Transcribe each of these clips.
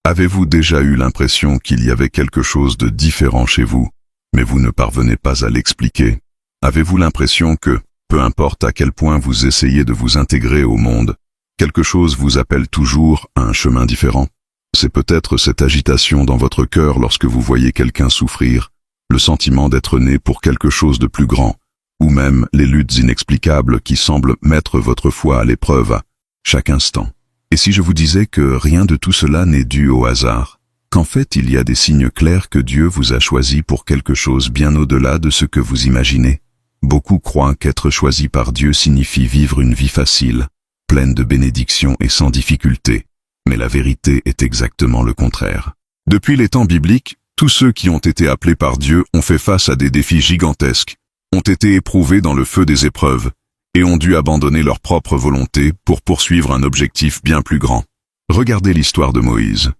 Avez-vous déjà eu l'impression qu'il y avait quelque chose de différent chez vous, mais vous ne parvenez pas à l'expliquer? Avez-vous l'impression que, peu importe à quel point vous essayez de vous intégrer au monde, quelque chose vous appelle toujours à un chemin différent? C'est peut-être cette agitation dans votre cœur lorsque vous voyez quelqu'un souffrir, le sentiment d'être né pour quelque chose de plus grand, ou même les luttes inexplicables qui semblent mettre votre foi à l'épreuve à chaque instant. Et si je vous disais que rien de tout cela n'est dû au hasard, qu'en fait il y a des signes clairs que Dieu vous a choisi pour quelque chose bien au-delà de ce que vous imaginez? Beaucoup croient qu'être choisi par Dieu signifie vivre une vie facile, pleine de bénédictions et sans difficulté, mais la vérité est exactement le contraire. Depuis les temps bibliques, tous ceux qui ont été appelés par Dieu ont fait face à des défis gigantesques, ont été éprouvés dans le feu des épreuves, et ont dû abandonner leur propre volonté pour poursuivre un objectif bien plus grand. Regardez l'histoire de Moïse.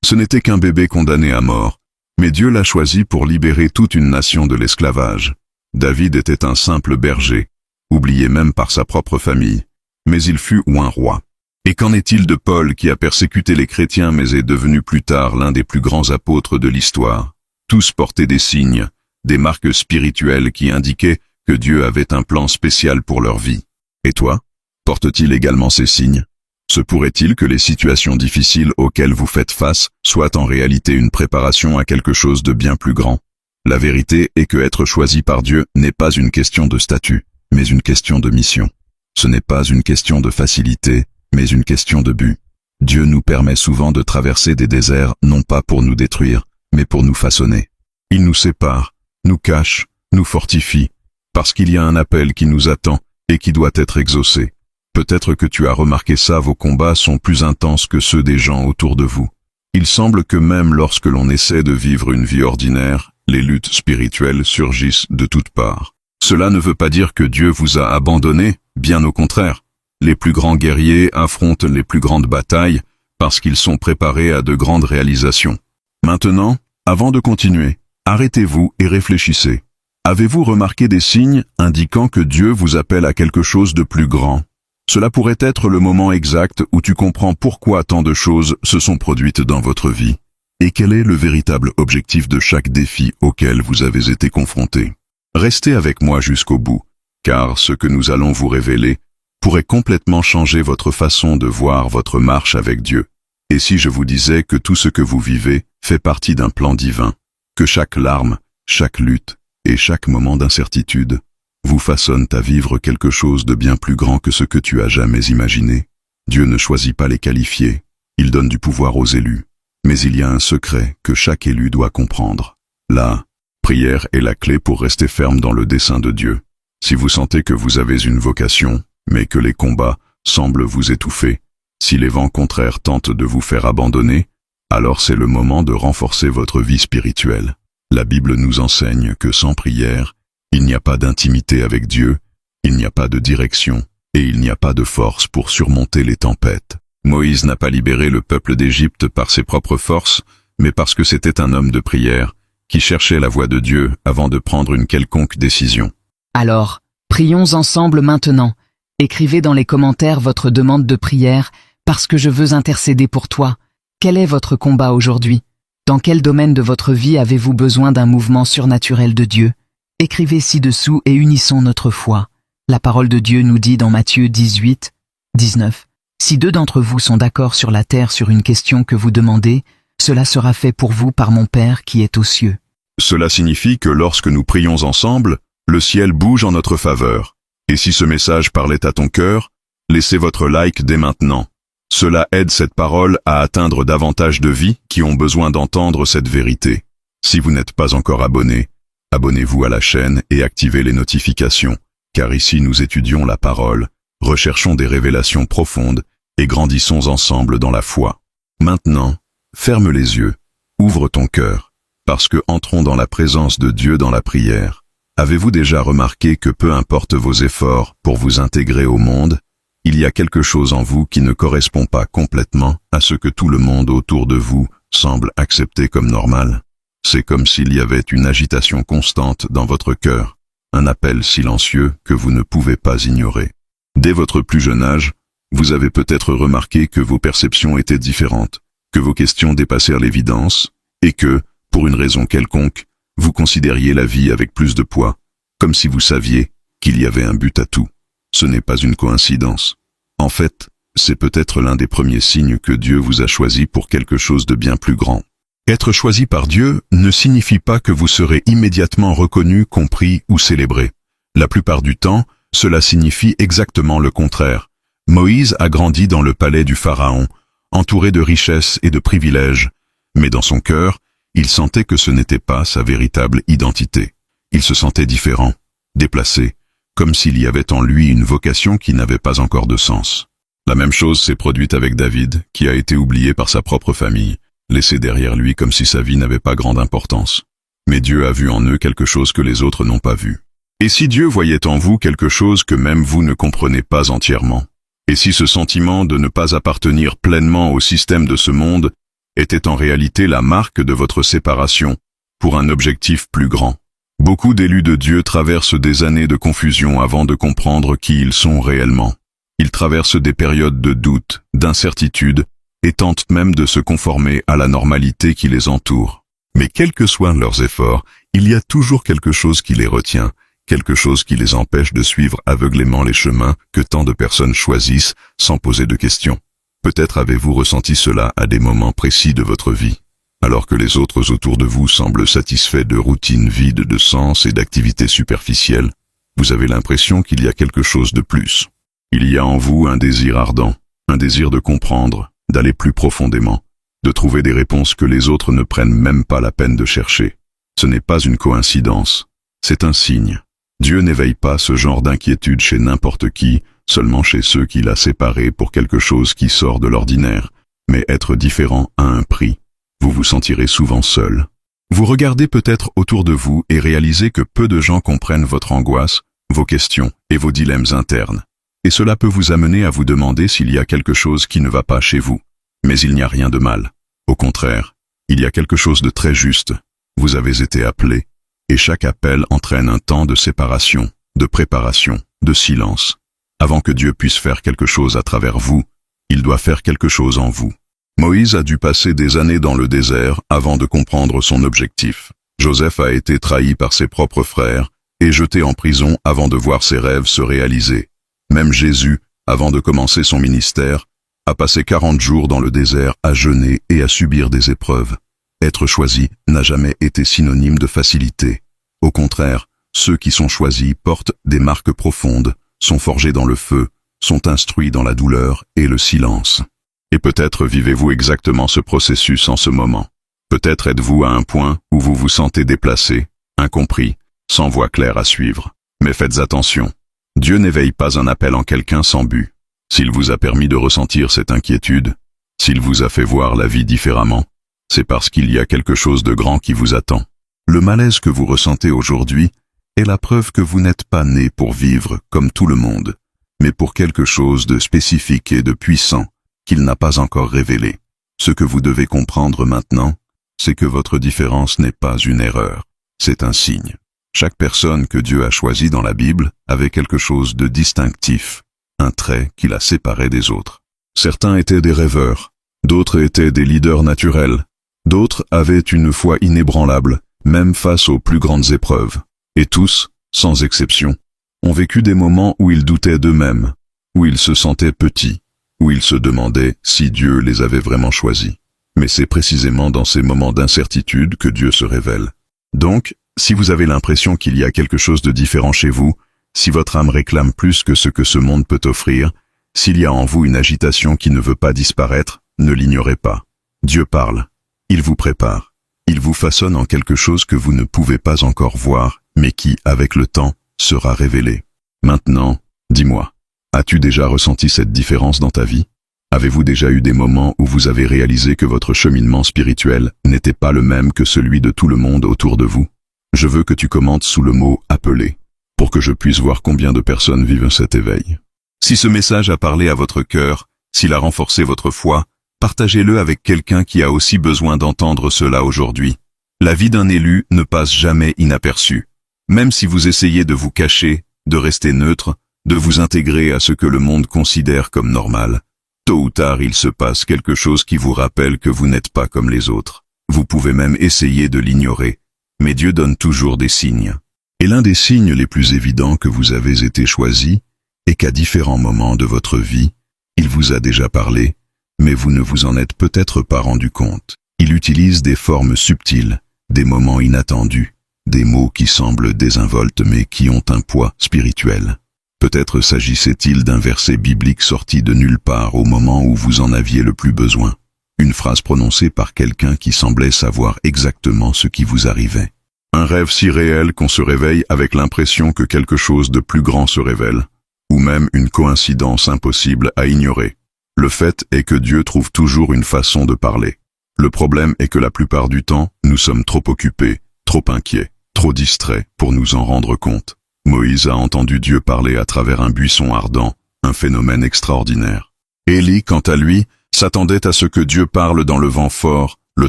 Ce n'était qu'un bébé condamné à mort, mais Dieu l'a choisi pour libérer toute une nation de l'esclavage. David était un simple berger, oublié même par sa propre famille, mais il fut oint roi. Et qu'en est-il de Paul qui a persécuté les chrétiens mais est devenu plus tard l'un des plus grands apôtres de l'histoire? Tous portaient des signes, des marques spirituelles qui indiquaient que Dieu avait un plan spécial pour leur vie. Et toi, porte-t-il également ces signes? Se pourrait-il que les situations difficiles auxquelles vous faites face soient en réalité une préparation à quelque chose de bien plus grand? La vérité est que être choisi par Dieu n'est pas une question de statut, mais une question de mission. Ce n'est pas une question de facilité, mais une question de but. Dieu nous permet souvent de traverser des déserts non pas pour nous détruire, mais pour nous façonner. Il nous sépare, nous cache, nous fortifie, parce qu'il y a un appel qui nous attend et qui doit être exaucé. Peut-être que tu as remarqué ça, vos combats sont plus intenses que ceux des gens autour de vous. Il semble que même lorsque l'on essaie de vivre une vie ordinaire, les luttes spirituelles surgissent de toutes parts. Cela ne veut pas dire que Dieu vous a abandonné, bien au contraire. Les plus grands guerriers affrontent les plus grandes batailles parce qu'ils sont préparés à de grandes réalisations. Maintenant, avant de continuer, arrêtez-vous et réfléchissez. Avez-vous remarqué des signes indiquant que Dieu vous appelle à quelque chose de plus grand? Cela pourrait être le moment exact où tu comprends pourquoi tant de choses se sont produites dans votre vie. Et quel est le véritable objectif de chaque défi auquel vous avez été confrontés? Restez avec moi jusqu'au bout, car ce que nous allons vous révéler pourrait complètement changer votre façon de voir votre marche avec Dieu. Et si je vous disais que tout ce que vous vivez fait partie d'un plan divin, que chaque larme, chaque lutte et chaque moment d'incertitude vous façonnent à vivre quelque chose de bien plus grand que ce que tu as jamais imaginé? Dieu ne choisit pas les qualifiés, il donne du pouvoir aux élus. Mais il y a un secret que chaque élu doit comprendre. La prière est la clé pour rester ferme dans le dessein de Dieu. Si vous sentez que vous avez une vocation, mais que les combats semblent vous étouffer, si les vents contraires tentent de vous faire abandonner, alors c'est le moment de renforcer votre vie spirituelle. La Bible nous enseigne que sans prière, il n'y a pas d'intimité avec Dieu, il n'y a pas de direction, et il n'y a pas de force pour surmonter les tempêtes. Moïse n'a pas libéré le peuple d'Égypte par ses propres forces, mais parce que c'était un homme de prière, qui cherchait la voix de Dieu avant de prendre une quelconque décision. Alors, prions ensemble maintenant. Écrivez dans les commentaires votre demande de prière, parce que je veux intercéder pour toi. Quel est votre combat aujourd'hui? Dans quel domaine de votre vie avez-vous besoin d'un mouvement surnaturel de Dieu? Écrivez ci-dessous et unissons notre foi. La parole de Dieu nous dit dans Matthieu 18, 19. Si 2 d'entre vous sont d'accord sur la terre sur une question que vous demandez, cela sera fait pour vous par mon Père qui est aux cieux. Cela signifie que lorsque nous prions ensemble, le ciel bouge en notre faveur. Et si ce message parlait à ton cœur, laissez votre like dès maintenant. Cela aide cette parole à atteindre davantage de vies qui ont besoin d'entendre cette vérité. Si vous n'êtes pas encore abonné, abonnez-vous à la chaîne et activez les notifications, car ici nous étudions la parole, recherchons des révélations profondes et grandissons ensemble dans la foi. Maintenant, ferme les yeux, ouvre ton cœur, parce que entrons dans la présence de Dieu dans la prière. Avez-vous déjà remarqué que peu importe vos efforts pour vous intégrer au monde, il y a quelque chose en vous qui ne correspond pas complètement à ce que tout le monde autour de vous semble accepter comme normal? C'est comme s'il y avait une agitation constante dans votre cœur, un appel silencieux que vous ne pouvez pas ignorer. Dès votre plus jeune âge, vous avez peut-être remarqué que vos perceptions étaient différentes, que vos questions dépassèrent l'évidence, et que, pour une raison quelconque, vous considériez la vie avec plus de poids, comme si vous saviez qu'il y avait un but à tout. Ce n'est pas une coïncidence. En fait, c'est peut-être l'un des premiers signes que Dieu vous a choisi pour quelque chose de bien plus grand. Être choisi par Dieu ne signifie pas que vous serez immédiatement reconnu, compris ou célébré. La plupart du temps, cela signifie exactement le contraire. Moïse a grandi dans le palais du Pharaon, entouré de richesses et de privilèges, mais dans son cœur, il sentait que ce n'était pas sa véritable identité. Il se sentait différent, déplacé, comme s'il y avait en lui une vocation qui n'avait pas encore de sens. La même chose s'est produite avec David, qui a été oublié par sa propre famille, laissé derrière lui comme si sa vie n'avait pas grande importance. Mais Dieu a vu en eux quelque chose que les autres n'ont pas vu. Et si Dieu voyait en vous quelque chose que même vous ne comprenez pas entièrement? Et si ce sentiment de ne pas appartenir pleinement au système de ce monde était en réalité la marque de votre séparation pour un objectif plus grand? Beaucoup d'élus de Dieu traversent des années de confusion avant de comprendre qui ils sont réellement. Ils traversent des périodes de doute, d'incertitude, et tentent même de se conformer à la normalité qui les entoure. Mais quels que soient leurs efforts, il y a toujours quelque chose qui les retient, quelque chose qui les empêche de suivre aveuglément les chemins que tant de personnes choisissent sans poser de questions. Peut-être avez-vous ressenti cela à des moments précis de votre vie, alors que les autres autour de vous semblent satisfaits de routines vides de sens et d'activités superficielles. Vous avez l'impression qu'il y a quelque chose de plus. Il y a en vous un désir ardent, un désir de comprendre, d'aller plus profondément, de trouver des réponses que les autres ne prennent même pas la peine de chercher. Ce n'est pas une coïncidence, c'est un signe. Dieu n'éveille pas ce genre d'inquiétude chez n'importe qui, seulement chez ceux qu'il a séparés pour quelque chose qui sort de l'ordinaire, mais être différent a un prix. Vous vous sentirez souvent seul. Vous regardez peut-être autour de vous et réalisez que peu de gens comprennent votre angoisse, vos questions et vos dilemmes internes. Et cela peut vous amener à vous demander s'il y a quelque chose qui ne va pas chez vous. Mais il n'y a rien de mal. Au contraire, il y a quelque chose de très juste. Vous avez été appelé, et chaque appel entraîne un temps de séparation, de préparation, de silence. Avant que Dieu puisse faire quelque chose à travers vous, il doit faire quelque chose en vous. Moïse a dû passer des années dans le désert avant de comprendre son objectif. Joseph a été trahi par ses propres frères et jeté en prison avant de voir ses rêves se réaliser. Même Jésus, avant de commencer son ministère, a passé 40 jours dans le désert à jeûner et à subir des épreuves. Être choisi n'a jamais été synonyme de facilité. Au contraire, ceux qui sont choisis portent des marques profondes, sont forgés dans le feu, sont instruits dans la douleur et le silence. Et peut-être vivez-vous exactement ce processus en ce moment. Peut-être êtes-vous à un point où vous vous sentez déplacé, incompris, sans voie claire à suivre. Mais faites attention. Dieu n'éveille pas un appel en quelqu'un sans but. S'il vous a permis de ressentir cette inquiétude, s'il vous a fait voir la vie différemment, c'est parce qu'il y a quelque chose de grand qui vous attend. Le malaise que vous ressentez aujourd'hui est la preuve que vous n'êtes pas né pour vivre comme tout le monde, mais pour quelque chose de spécifique et de puissant qu'il n'a pas encore révélé. Ce que vous devez comprendre maintenant, c'est que votre différence n'est pas une erreur, c'est un signe. Chaque personne que Dieu a choisie dans la Bible avait quelque chose de distinctif, un trait qui la séparait des autres. Certains étaient des rêveurs, d'autres étaient des leaders naturels, d'autres avaient une foi inébranlable, même face aux plus grandes épreuves. Et tous, sans exception, ont vécu des moments où ils doutaient d'eux-mêmes, où ils se sentaient petits, où ils se demandaient si Dieu les avait vraiment choisis. Mais c'est précisément dans ces moments d'incertitude que Dieu se révèle. Donc, si vous avez l'impression qu'il y a quelque chose de différent chez vous, si votre âme réclame plus que ce que ce monde peut offrir, s'il y a en vous une agitation qui ne veut pas disparaître, ne l'ignorez pas. Dieu parle. Il vous prépare. Il vous façonne en quelque chose que vous ne pouvez pas encore voir, mais qui, avec le temps, sera révélé. Maintenant, dis-moi, as-tu déjà ressenti cette différence dans ta vie? Avez-vous déjà eu des moments où vous avez réalisé que votre cheminement spirituel n'était pas le même que celui de tout le monde autour de vous? Je veux que tu commentes sous le mot « appeler » pour que je puisse voir combien de personnes vivent cet éveil. Si ce message a parlé à votre cœur, s'il a renforcé votre foi, partagez-le avec quelqu'un qui a aussi besoin d'entendre cela aujourd'hui. La vie d'un élu ne passe jamais inaperçue. Même si vous essayez de vous cacher, de rester neutre, de vous intégrer à ce que le monde considère comme normal, tôt Tôt ou tard, il se passe quelque chose qui vous rappelle que vous n'êtes pas comme les autres. Vous pouvez même essayer de l'ignorer, mais Dieu donne toujours des signes. Et l'un des signes les plus évidents que vous avez été choisi est qu'à différents moments de votre vie, il vous a déjà parlé, mais vous ne vous en êtes peut-être pas rendu compte. Il utilise des formes subtiles, des moments inattendus, des mots qui semblent désinvoltes mais qui ont un poids spirituel. Peut-être s'agissait-il d'un verset biblique sorti de nulle part au moment où vous en aviez le plus besoin. Une phrase prononcée par quelqu'un qui semblait savoir exactement ce qui vous arrivait. Un rêve si réel qu'on se réveille avec l'impression que quelque chose de plus grand se révèle, ou même une coïncidence impossible à ignorer. Le fait est que Dieu trouve toujours une façon de parler. Le problème est que la plupart du temps, nous sommes trop occupés, trop inquiets, trop distraits pour nous en rendre compte. Moïse a entendu Dieu parler à travers un buisson ardent, un phénomène extraordinaire. Élie, quant à lui, s'attendait à ce que Dieu parle dans le vent fort, le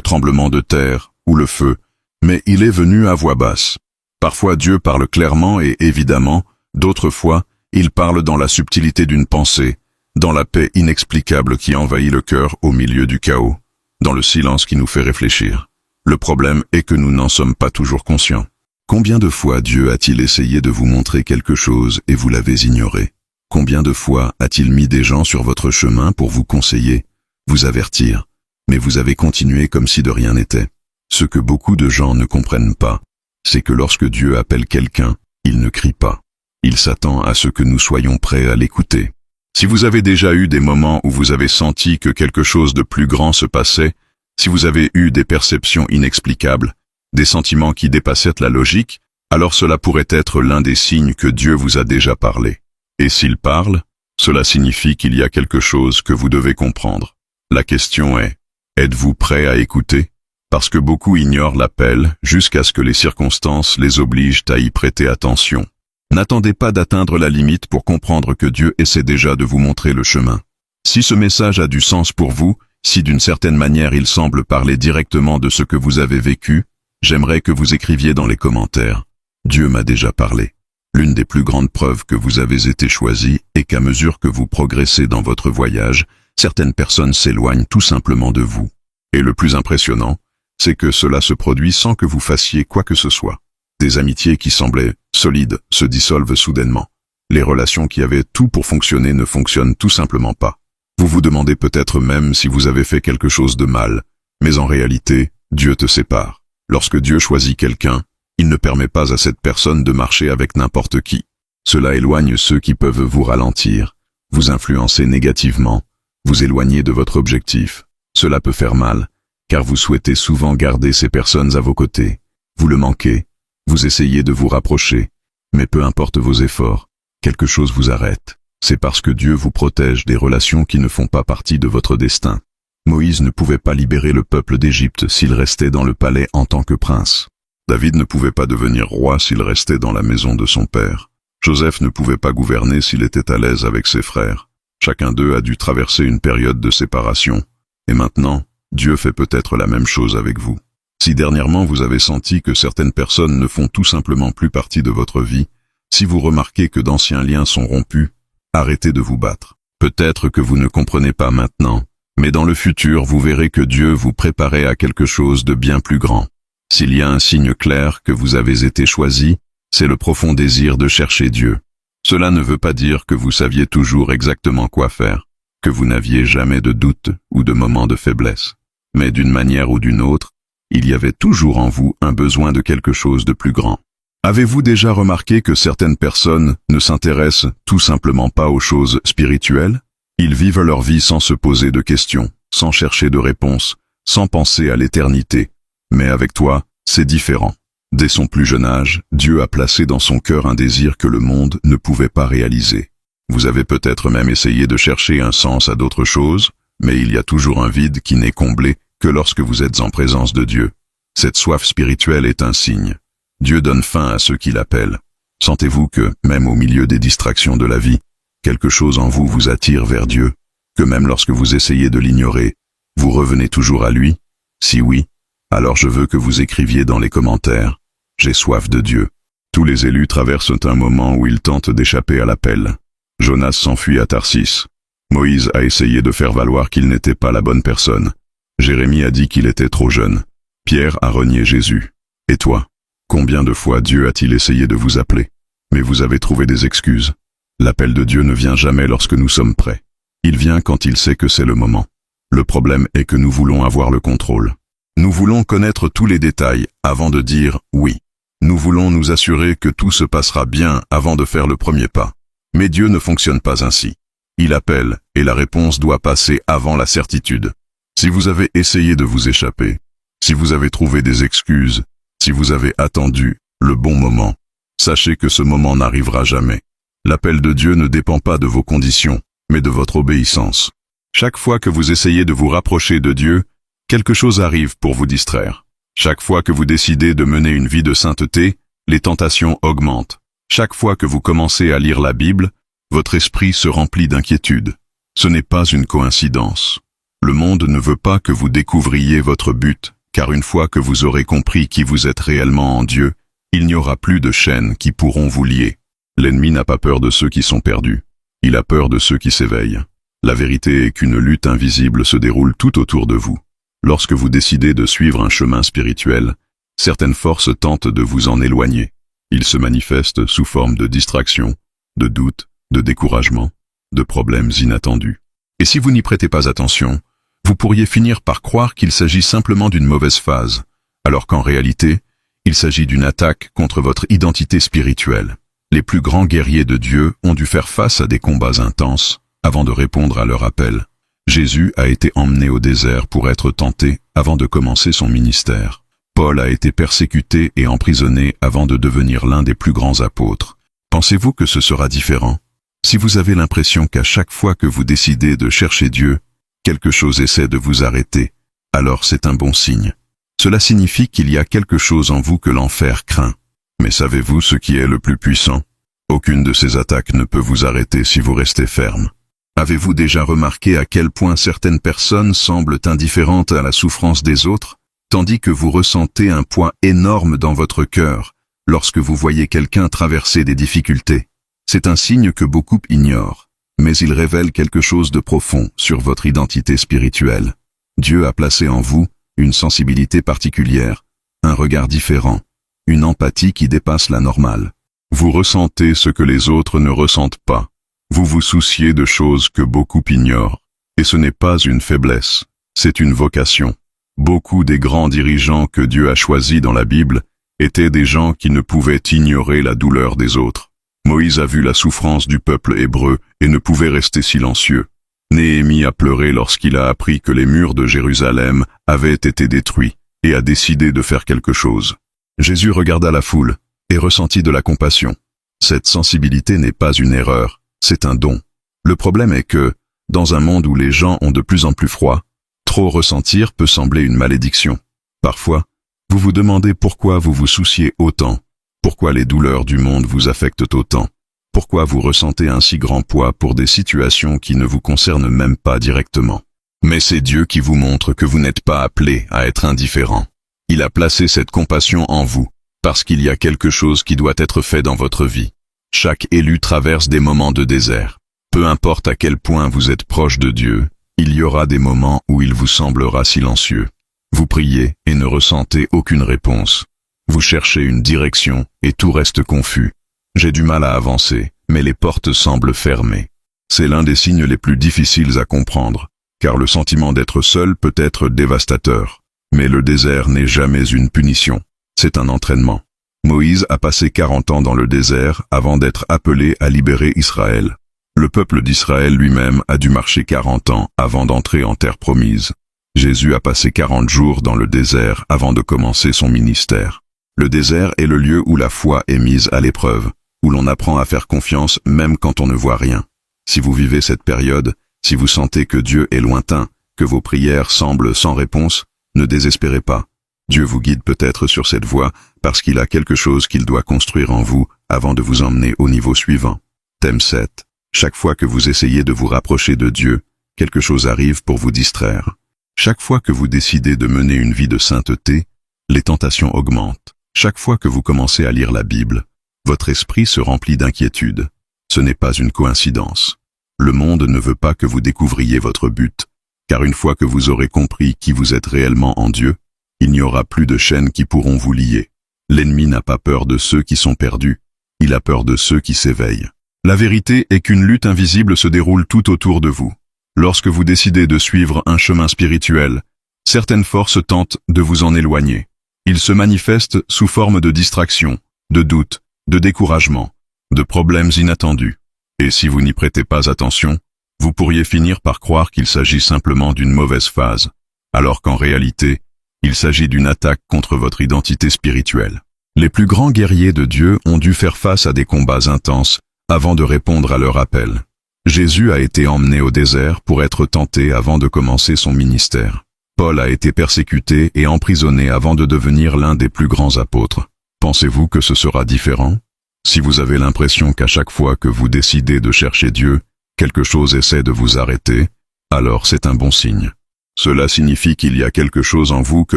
tremblement de terre ou le feu, mais il est venu à voix basse. Parfois Dieu parle clairement et évidemment, d'autres fois, il parle dans la subtilité d'une pensée, dans la paix inexplicable qui envahit le cœur au milieu du chaos, dans le silence qui nous fait réfléchir. Le problème est que nous n'en sommes pas toujours conscients. Combien de fois Dieu a-t-il essayé de vous montrer quelque chose et vous l'avez ignoré? Combien de fois a-t-il mis des gens sur votre chemin pour vous conseiller, vous avertir, mais vous avez continué comme si de rien n'était? Ce que beaucoup de gens ne comprennent pas, c'est que lorsque Dieu appelle quelqu'un, il ne crie pas. Il s'attend à ce que nous soyons prêts à l'écouter. Si vous avez déjà eu des moments où vous avez senti que quelque chose de plus grand se passait, si vous avez eu des perceptions inexplicables, des sentiments qui dépassaient la logique, alors cela pourrait être l'un des signes que Dieu vous a déjà parlé. Et s'il parle, cela signifie qu'il y a quelque chose que vous devez comprendre. La question est, êtes-vous prêt à écouter? Parce que beaucoup ignorent l'appel jusqu'à ce que les circonstances les obligent à y prêter attention. N'attendez pas d'atteindre la limite pour comprendre que Dieu essaie déjà de vous montrer le chemin. Si ce message a du sens pour vous, si d'une certaine manière il semble parler directement de ce que vous avez vécu, j'aimerais que vous écriviez dans les commentaires « Dieu m'a déjà parlé ». L'une des plus grandes preuves que vous avez été choisi est qu'à mesure que vous progressez dans votre voyage, certaines personnes s'éloignent tout simplement de vous. Et le plus impressionnant, c'est que cela se produit sans que vous fassiez quoi que ce soit. Des amitiés qui semblaient solides se dissolvent soudainement. Les relations qui avaient tout pour fonctionner ne fonctionnent tout simplement pas. Vous vous demandez peut-être même si vous avez fait quelque chose de mal, mais en réalité, Dieu te sépare. Lorsque Dieu choisit quelqu'un, il ne permet pas à cette personne de marcher avec n'importe qui. Cela éloigne ceux qui peuvent vous ralentir, vous influencer négativement, vous éloigner de votre objectif. Cela peut faire mal, car vous souhaitez souvent garder ces personnes à vos côtés. Vous le manquez, vous essayez de vous rapprocher, mais peu importe vos efforts, quelque chose vous arrête. C'est parce que Dieu vous protège des relations qui ne font pas partie de votre destin. Moïse ne pouvait pas libérer le peuple d'Égypte s'il restait dans le palais en tant que prince. David ne pouvait pas devenir roi s'il restait dans la maison de son père. Joseph ne pouvait pas gouverner s'il était à l'aise avec ses frères. Chacun d'eux a dû traverser une période de séparation. Et maintenant, Dieu fait peut-être la même chose avec vous. Si dernièrement vous avez senti que certaines personnes ne font tout simplement plus partie de votre vie, si vous remarquez que d'anciens liens sont rompus, arrêtez de vous battre. Peut-être que vous ne comprenez pas maintenant, mais dans le futur vous verrez que Dieu vous préparait à quelque chose de bien plus grand. S'il y a un signe clair que vous avez été choisi, c'est le profond désir de chercher Dieu. Cela ne veut pas dire que vous saviez toujours exactement quoi faire, que vous n'aviez jamais de doute ou de moments de faiblesse. Mais d'une manière ou d'une autre, il y avait toujours en vous un besoin de quelque chose de plus grand. Avez-vous déjà remarqué que certaines personnes ne s'intéressent tout simplement pas aux choses spirituelles? Ils vivent leur vie sans se poser de questions, sans chercher de réponses, sans penser à l'éternité. Mais avec toi, c'est différent. Dès son plus jeune âge, Dieu a placé dans son cœur un désir que le monde ne pouvait pas réaliser. Vous avez peut-être même essayé de chercher un sens à d'autres choses, mais il y a toujours un vide qui n'est comblé que lorsque vous êtes en présence de Dieu. Cette soif spirituelle est un signe. Dieu donne fin à ceux qui l'appellent. Sentez-vous que, même au milieu des distractions de la vie, quelque chose en vous vous attire vers Dieu, que même lorsque vous essayez de l'ignorer, vous revenez toujours à lui? Si oui, alors je veux que vous écriviez dans les commentaires « J'ai soif de Dieu ». Tous les élus traversent un moment où ils tentent d'échapper à l'appel. Jonas s'enfuit à Tarsis. Moïse a essayé de faire valoir qu'il n'était pas la bonne personne. Jérémie a dit qu'il était trop jeune. Pierre a renié Jésus. Et toi? Combien de fois Dieu a-t-il essayé de vous appeler? Mais vous avez trouvé des excuses. L'appel de Dieu ne vient jamais lorsque nous sommes prêts. Il vient quand il sait que c'est le moment. Le problème est que nous voulons avoir le contrôle. Nous voulons connaître tous les détails avant de dire oui. Nous voulons nous assurer que tout se passera bien avant de faire le premier pas. Mais Dieu ne fonctionne pas ainsi. Il appelle et la réponse doit passer avant la certitude. Si vous avez essayé de vous échapper, si vous avez trouvé des excuses, si vous avez attendu le bon moment, sachez que ce moment n'arrivera jamais. L'appel de Dieu ne dépend pas de vos conditions, mais de votre obéissance. Chaque fois que vous essayez de vous rapprocher de Dieu, quelque chose arrive pour vous distraire. Chaque fois que vous décidez de mener une vie de sainteté, les tentations augmentent. Chaque fois que vous commencez à lire la Bible, votre esprit se remplit d'inquiétude. Ce n'est pas une coïncidence. Le monde ne veut pas que vous découvriez votre but, car une fois que vous aurez compris qui vous êtes réellement en Dieu, il n'y aura plus de chaînes qui pourront vous lier. L'ennemi n'a pas peur de ceux qui sont perdus. Il a peur de ceux qui s'éveillent. La vérité est qu'une lutte invisible se déroule tout autour de vous. Lorsque vous décidez de suivre un chemin spirituel, certaines forces tentent de vous en éloigner. Ils se manifestent sous forme de distraction, de doute, de découragement, de problèmes inattendus. Et si vous n'y prêtez pas attention, vous pourriez finir par croire qu'il s'agit simplement d'une mauvaise phase, alors qu'en réalité, il s'agit d'une attaque contre votre identité spirituelle. Les plus grands guerriers de Dieu ont dû faire face à des combats intenses avant de répondre à leur appel. Jésus a été emmené au désert pour être tenté avant de commencer son ministère. Paul a été persécuté et emprisonné avant de devenir l'un des plus grands apôtres. Pensez-vous que ce sera différent? Si vous avez l'impression qu'à chaque fois que vous décidez de chercher Dieu, quelque chose essaie de vous arrêter, alors c'est un bon signe. Cela signifie qu'il y a quelque chose en vous que l'enfer craint. Mais savez-vous ce qui est le plus puissant? Aucune de ces attaques ne peut vous arrêter si vous restez ferme. Avez-vous déjà remarqué à quel point certaines personnes semblent indifférentes à la souffrance des autres, tandis que vous ressentez un poids énorme dans votre cœur lorsque vous voyez quelqu'un traverser des difficultés? C'est un signe que beaucoup ignorent, mais il révèle quelque chose de profond sur votre identité spirituelle. Dieu a placé en vous une sensibilité particulière, un regard différent, une empathie qui dépasse la normale. Vous ressentez ce que les autres ne ressentent pas. Vous vous souciez de choses que beaucoup ignorent. Et ce n'est pas une faiblesse, c'est une vocation. Beaucoup des grands dirigeants que Dieu a choisis dans la Bible étaient des gens qui ne pouvaient ignorer la douleur des autres. Moïse a vu la souffrance du peuple hébreu et ne pouvait rester silencieux. Néhémie a pleuré lorsqu'il a appris que les murs de Jérusalem avaient été détruits et a décidé de faire quelque chose. Jésus regarda la foule et ressentit de la compassion. Cette sensibilité n'est pas une erreur, c'est un don. Le problème est que, dans un monde où les gens ont de plus en plus froid, trop ressentir peut sembler une malédiction. Parfois, vous vous demandez pourquoi vous vous souciez autant, pourquoi les douleurs du monde vous affectent autant, pourquoi vous ressentez un si grand poids pour des situations qui ne vous concernent même pas directement. Mais c'est Dieu qui vous montre que vous n'êtes pas appelé à être indifférent. Il a placé cette compassion en vous, parce qu'il y a quelque chose qui doit être fait dans votre vie. Chaque élu traverse des moments de désert. Peu importe à quel point vous êtes proche de Dieu, il y aura des moments où il vous semblera silencieux. Vous priez et ne ressentez aucune réponse. Vous cherchez une direction et tout reste confus. J'ai du mal à avancer, mais les portes semblent fermées. C'est l'un des signes les plus difficiles à comprendre, car le sentiment d'être seul peut être dévastateur. Mais le désert n'est jamais une punition, c'est un entraînement. Moïse a passé 40 ans dans le désert avant d'être appelé à libérer Israël. Le peuple d'Israël lui-même a dû marcher 40 ans avant d'entrer en terre promise. Jésus a passé 40 jours dans le désert avant de commencer son ministère. Le désert est le lieu où la foi est mise à l'épreuve, où l'on apprend à faire confiance même quand on ne voit rien. Si vous vivez cette période, si vous sentez que Dieu est lointain, que vos prières semblent sans réponse, ne désespérez pas. Dieu vous guide peut-être sur cette voie parce qu'il a quelque chose qu'il doit construire en vous avant de vous emmener au niveau suivant. Thème 7. Chaque fois que vous essayez de vous rapprocher de Dieu, quelque chose arrive pour vous distraire. Chaque fois que vous décidez de mener une vie de sainteté, les tentations augmentent. Chaque fois que vous commencez à lire la Bible, votre esprit se remplit d'inquiétude. Ce n'est pas une coïncidence. Le monde ne veut pas que vous découvriez votre but, car une fois que vous aurez compris qui vous êtes réellement en Dieu, il n'y aura plus de chaînes qui pourront vous lier. L'ennemi n'a pas peur de ceux qui sont perdus, il a peur de ceux qui s'éveillent. La vérité est qu'une lutte invisible se déroule tout autour de vous. Lorsque vous décidez de suivre un chemin spirituel, certaines forces tentent de vous en éloigner. Ils se manifestent sous forme de distraction, de doute, de découragement, de problèmes inattendus. Et si vous n'y prêtez pas attention, vous pourriez finir par croire qu'il s'agit simplement d'une mauvaise phase, alors qu'en réalité, il s'agit d'une attaque contre votre identité spirituelle. Les plus grands guerriers de Dieu ont dû faire face à des combats intenses avant de répondre à leur appel. Jésus a été emmené au désert pour être tenté avant de commencer son ministère. Paul a été persécuté et emprisonné avant de devenir l'un des plus grands apôtres. Pensez-vous que ce sera différent? Si vous avez l'impression qu'à chaque fois que vous décidez de chercher Dieu, quelque chose essaie de vous arrêter, alors c'est un bon signe. Cela signifie qu'il y a quelque chose en vous que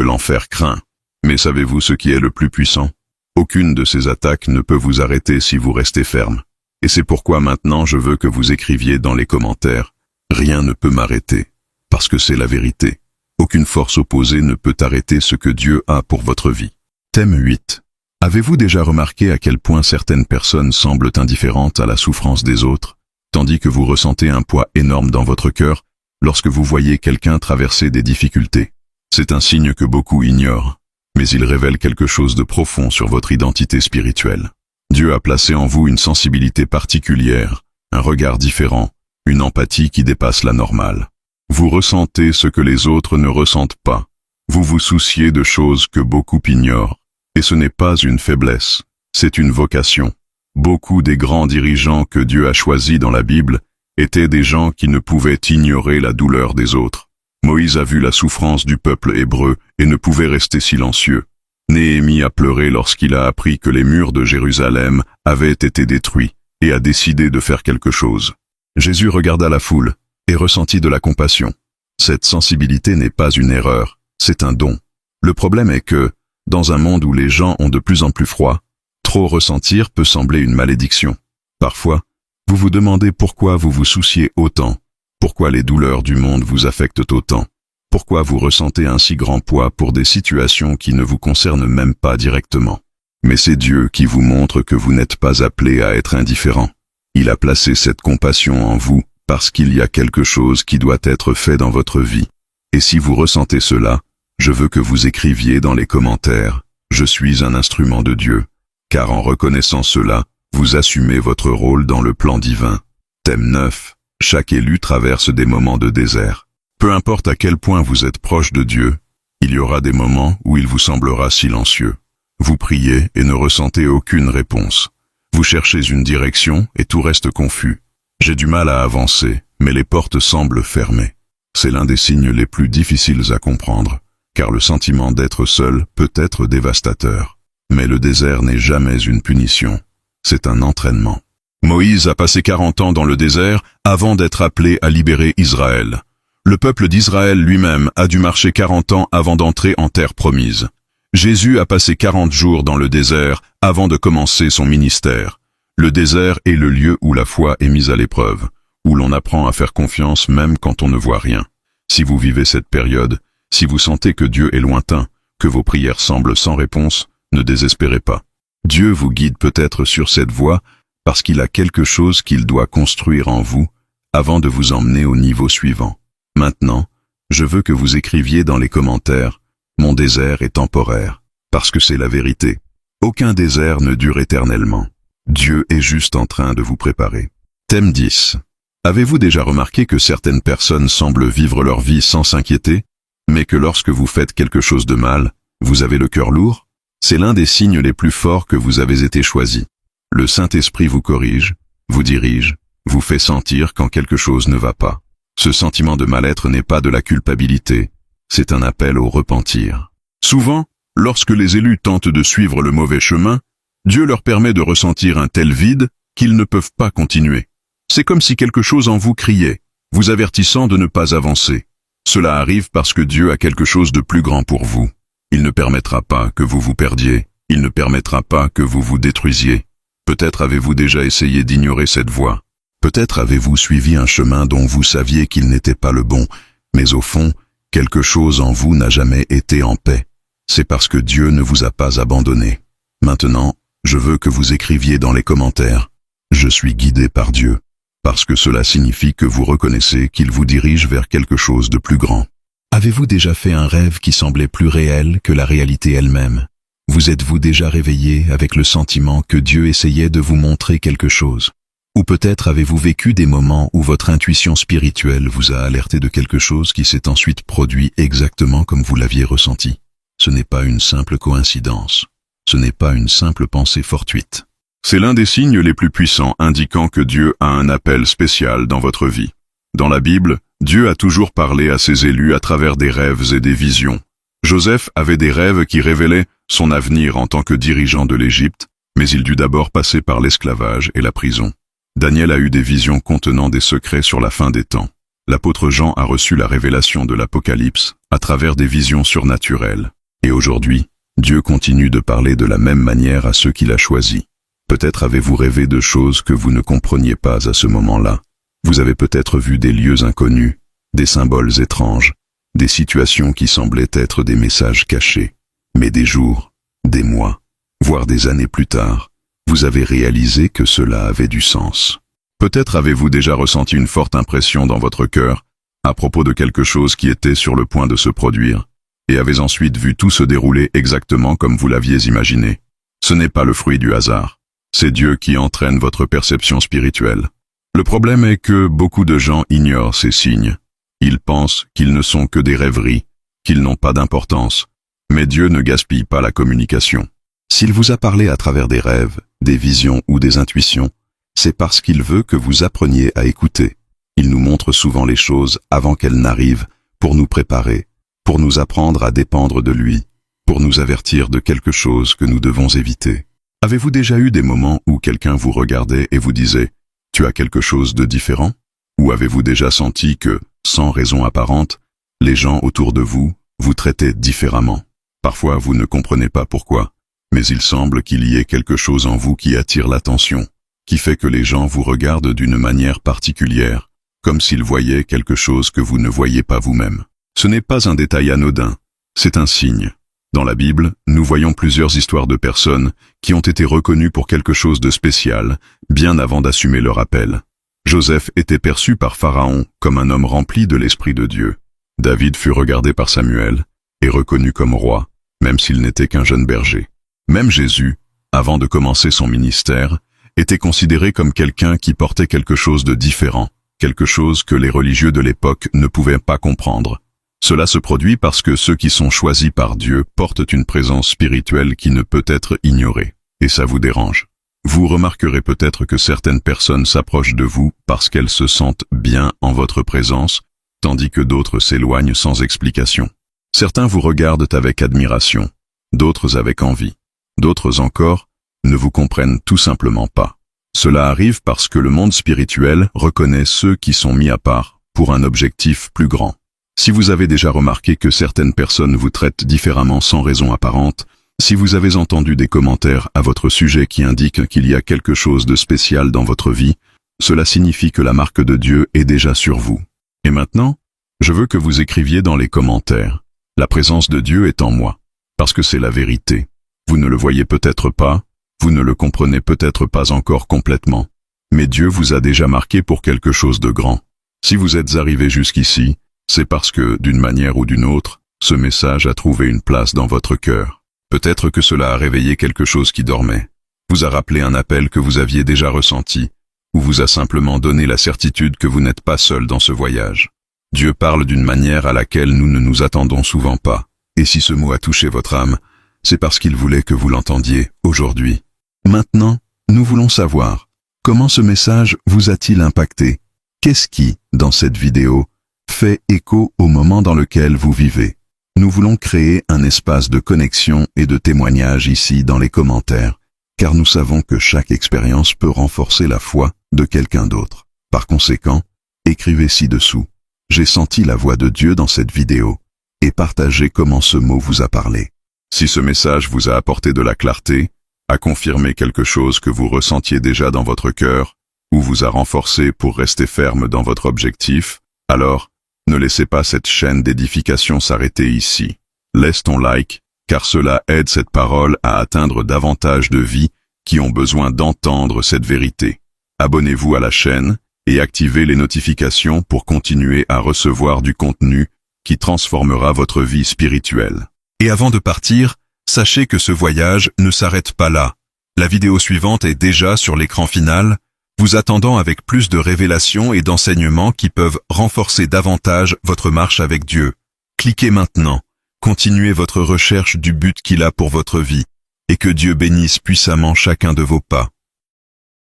l'enfer craint. Mais savez-vous ce qui est le plus puissant? Aucune de ces attaques ne peut vous arrêter si vous restez ferme. Et c'est pourquoi maintenant je veux que vous écriviez dans les commentaires « Rien ne peut m'arrêter », parce que c'est la vérité. Aucune force opposée ne peut arrêter ce que Dieu a pour votre vie. Thème 8. Avez-vous déjà remarqué à quel point certaines personnes semblent indifférentes à la souffrance des autres, tandis que vous ressentez un poids énorme dans votre cœur lorsque vous voyez quelqu'un traverser des difficultés? C'est un signe que beaucoup ignorent, mais il révèle quelque chose de profond sur votre identité spirituelle. Dieu a placé en vous une sensibilité particulière, un regard différent, une empathie qui dépasse la normale. Vous ressentez ce que les autres ne ressentent pas. Vous vous souciez de choses que beaucoup ignorent. Et ce n'est pas une faiblesse, c'est une vocation. Beaucoup des grands dirigeants que Dieu a choisis dans la Bible étaient des gens qui ne pouvaient ignorer la douleur des autres. Moïse a vu la souffrance du peuple hébreu et ne pouvait rester silencieux. Néhémie a pleuré lorsqu'il a appris que les murs de Jérusalem avaient été détruits et a décidé de faire quelque chose. Jésus regarda la foule et ressentit de la compassion. Cette sensibilité n'est pas une erreur, c'est un don. Le problème est que, dans un monde où les gens ont de plus en plus froid, trop ressentir peut sembler une malédiction. Parfois, vous vous demandez pourquoi vous vous souciez autant, pourquoi les douleurs du monde vous affectent autant, pourquoi vous ressentez un si grand poids pour des situations qui ne vous concernent même pas directement. Mais c'est Dieu qui vous montre que vous n'êtes pas appelé à être indifférent. Il a placé cette compassion en vous parce qu'il y a quelque chose qui doit être fait dans votre vie. Et si vous ressentez cela, je veux que vous écriviez dans les commentaires « Je suis un instrument de Dieu », car en reconnaissant cela, vous assumez votre rôle dans le plan divin. Thème 9. Chaque élu traverse des moments de désert. Peu importe à quel point vous êtes proche de Dieu, il y aura des moments où il vous semblera silencieux. Vous priez et ne ressentez aucune réponse. Vous cherchez une direction et tout reste confus. J'ai du mal à avancer, mais les portes semblent fermées. C'est l'un des signes les plus difficiles à comprendre, car le sentiment d'être seul peut être dévastateur. Mais le désert n'est jamais une punition, c'est un entraînement. Moïse a passé 40 ans dans le désert avant d'être appelé à libérer Israël. Le peuple d'Israël lui-même a dû marcher 40 ans avant d'entrer en terre promise. Jésus a passé 40 jours dans le désert avant de commencer son ministère. Le désert est le lieu où la foi est mise à l'épreuve, où l'on apprend à faire confiance même quand on ne voit rien. Si vous vivez cette période, si vous sentez que Dieu est lointain, que vos prières semblent sans réponse, ne désespérez pas. Dieu vous guide peut-être sur cette voie parce qu'il a quelque chose qu'il doit construire en vous avant de vous emmener au niveau suivant. Maintenant, je veux que vous écriviez dans les commentaires « Mon désert est temporaire », parce que c'est la vérité. Aucun désert ne dure éternellement. Dieu est juste en train de vous préparer. Thème 10. Avez-vous déjà remarqué que certaines personnes semblent vivre leur vie sans s'inquiéter, mais que lorsque vous faites quelque chose de mal, vous avez le cœur lourd? C'est l'un des signes les plus forts que vous avez été choisi. Le Saint-Esprit vous corrige, vous dirige, vous fait sentir quand quelque chose ne va pas. Ce sentiment de mal-être n'est pas de la culpabilité, c'est un appel au repentir. Souvent, lorsque les élus tentent de suivre le mauvais chemin, Dieu leur permet de ressentir un tel vide qu'ils ne peuvent pas continuer. C'est comme si quelque chose en vous criait, vous avertissant de ne pas avancer. Cela arrive parce que Dieu a quelque chose de plus grand pour vous. Il ne permettra pas que vous vous perdiez, il ne permettra pas que vous vous détruisiez. Peut-être avez-vous déjà essayé d'ignorer cette voix. Peut-être avez-vous suivi un chemin dont vous saviez qu'il n'était pas le bon, mais au fond, quelque chose en vous n'a jamais été en paix. C'est parce que Dieu ne vous a pas abandonné. Maintenant, je veux que vous écriviez dans les commentaires « Je suis guidé par Dieu », parce que cela signifie que vous reconnaissez qu'il vous dirige vers quelque chose de plus grand. Avez-vous déjà fait un rêve qui semblait plus réel que la réalité elle-même? Vous êtes-vous déjà réveillé avec le sentiment que Dieu essayait de vous montrer quelque chose? Ou peut-être avez-vous vécu des moments où votre intuition spirituelle vous a alerté de quelque chose qui s'est ensuite produit exactement comme vous l'aviez ressenti? Ce n'est pas une simple coïncidence. Ce n'est pas une simple pensée fortuite. C'est l'un des signes les plus puissants indiquant que Dieu a un appel spécial dans votre vie. Dans la Bible, Dieu a toujours parlé à ses élus à travers des rêves et des visions. Joseph avait des rêves qui révélaient son avenir en tant que dirigeant de l'Égypte, mais il dut d'abord passer par l'esclavage et la prison. Daniel a eu des visions contenant des secrets sur la fin des temps. L'apôtre Jean a reçu la révélation de l'Apocalypse à travers des visions surnaturelles. Et aujourd'hui, Dieu continue de parler de la même manière à ceux qu'il a choisis. Peut-être avez-vous rêvé de choses que vous ne compreniez pas à ce moment-là. Vous avez peut-être vu des lieux inconnus, des symboles étranges, des situations qui semblaient être des messages cachés. Mais des jours, des mois, voire des années plus tard, vous avez réalisé que cela avait du sens. Peut-être avez-vous déjà ressenti une forte impression dans votre cœur à propos de quelque chose qui était sur le point de se produire, et avez ensuite vu tout se dérouler exactement comme vous l'aviez imaginé. Ce n'est pas le fruit du hasard. C'est Dieu qui entraîne votre perception spirituelle. Le problème est que beaucoup de gens ignorent ces signes. Ils pensent qu'ils ne sont que des rêveries, qu'ils n'ont pas d'importance. Mais Dieu ne gaspille pas la communication. S'il vous a parlé à travers des rêves, des visions ou des intuitions, c'est parce qu'il veut que vous appreniez à écouter. Il nous montre souvent les choses avant qu'elles n'arrivent, pour nous préparer, pour nous apprendre à dépendre de lui, pour nous avertir de quelque chose que nous devons éviter. Avez-vous déjà eu des moments où quelqu'un vous regardait et vous disait « Tu as quelque chose de différent » Ou avez-vous déjà senti que, sans raison apparente, les gens autour de vous vous traitaient différemment? Parfois vous ne comprenez pas pourquoi, mais il semble qu'il y ait quelque chose en vous qui attire l'attention, qui fait que les gens vous regardent d'une manière particulière, comme s'ils voyaient quelque chose que vous ne voyez pas vous-même. Ce n'est pas un détail anodin, c'est un signe. Dans la Bible, nous voyons plusieurs histoires de personnes qui ont été reconnues pour quelque chose de spécial, bien avant d'assumer leur appel. Joseph était perçu par Pharaon comme un homme rempli de l'Esprit de Dieu. David fut regardé par Samuel et reconnu comme roi, même s'il n'était qu'un jeune berger. Même Jésus, avant de commencer son ministère, était considéré comme quelqu'un qui portait quelque chose de différent, quelque chose que les religieux de l'époque ne pouvaient pas comprendre. Cela se produit parce que ceux qui sont choisis par Dieu portent une présence spirituelle qui ne peut être ignorée. Et ça vous dérange. Vous remarquerez peut-être que certaines personnes s'approchent de vous parce qu'elles se sentent bien en votre présence, tandis que d'autres s'éloignent sans explication. Certains vous regardent avec admiration, d'autres avec envie, d'autres encore ne vous comprennent tout simplement pas. Cela arrive parce que le monde spirituel reconnaît ceux qui sont mis à part pour un objectif plus grand. Si vous avez déjà remarqué que certaines personnes vous traitent différemment sans raison apparente, si vous avez entendu des commentaires à votre sujet qui indiquent qu'il y a quelque chose de spécial dans votre vie, cela signifie que la marque de Dieu est déjà sur vous. Et maintenant, je veux que vous écriviez dans les commentaires « La présence de Dieu est en moi », parce que c'est la vérité. Vous ne le voyez peut-être pas, vous ne le comprenez peut-être pas encore complètement, mais Dieu vous a déjà marqué pour quelque chose de grand. Si vous êtes arrivé jusqu'ici, c'est parce que, d'une manière ou d'une autre, ce message a trouvé une place dans votre cœur. Peut-être que cela a réveillé quelque chose qui dormait, vous a rappelé un appel que vous aviez déjà ressenti, ou vous a simplement donné la certitude que vous n'êtes pas seul dans ce voyage. Dieu parle d'une manière à laquelle nous ne nous attendons souvent pas, et si ce mot a touché votre âme, c'est parce qu'il voulait que vous l'entendiez aujourd'hui. Maintenant, nous voulons savoir, comment ce message vous a-t-il impacté? Qu'est-ce qui, dans cette vidéo, fait écho au moment dans lequel vous vivez? Nous voulons créer un espace de connexion et de témoignage ici dans les commentaires, car nous savons que chaque expérience peut renforcer la foi de quelqu'un d'autre. Par conséquent, écrivez ci-dessous « J'ai senti la voix de Dieu dans cette vidéo » et partagez comment ce mot vous a parlé. Si ce message vous a apporté de la clarté, a confirmé quelque chose que vous ressentiez déjà dans votre cœur, ou vous a renforcé pour rester ferme dans votre objectif, alors ne laissez pas cette chaîne d'édification s'arrêter ici. Laisse ton like, car cela aide cette parole à atteindre davantage de vies qui ont besoin d'entendre cette vérité. Abonnez-vous à la chaîne et activez les notifications pour continuer à recevoir du contenu qui transformera votre vie spirituelle. Et avant de partir, sachez que ce voyage ne s'arrête pas là. La vidéo suivante est déjà sur l'écran final, vous attendant avec plus de révélations et d'enseignements qui peuvent renforcer davantage votre marche avec Dieu. Cliquez maintenant, continuez votre recherche du but qu'il a pour votre vie, et que Dieu bénisse puissamment chacun de vos pas.